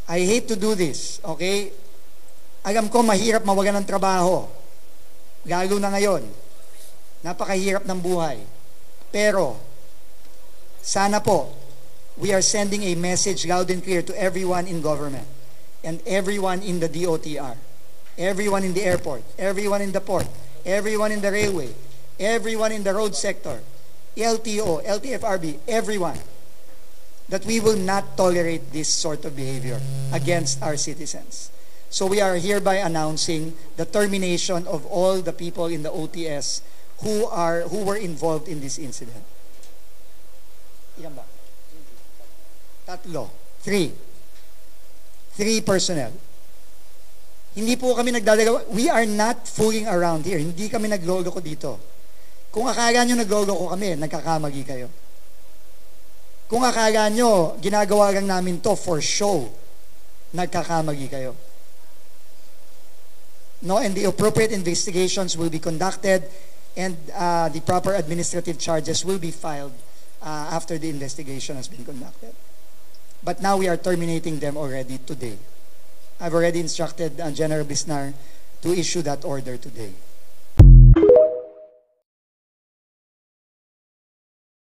I hate to do this, okay? Alam ko mahirap mawalan ng trabaho. Lalo na ngayon. Napakahirap ng buhay. Pero, sana po, we are sending a message loud and clear to everyone in government and everyone in the DOTR, everyone in the airport, everyone in the port, everyone in the railway, everyone in the road sector, LTO, LTFRB, everyone, that we will not tolerate this sort of behavior against our citizens. So we are hereby announcing the termination of all the people in the OTS who were involved in this incident. Ilan ba? Tatlo. Three personnel. Hindi po kami nagdadalawa. We are not fooling around here. Hindi kami nagloloko dito. Kung akala nyo nagloloko kami, nagkakamali kayo. Kung akala nyo, ginagawa lang namin to for show, nagkakamali kayo. No, and the appropriate investigations will be conducted and the proper administrative charges will be filed after the investigation has been conducted. But now we are terminating them already today. I've already instructed General Bisnar to issue that order today.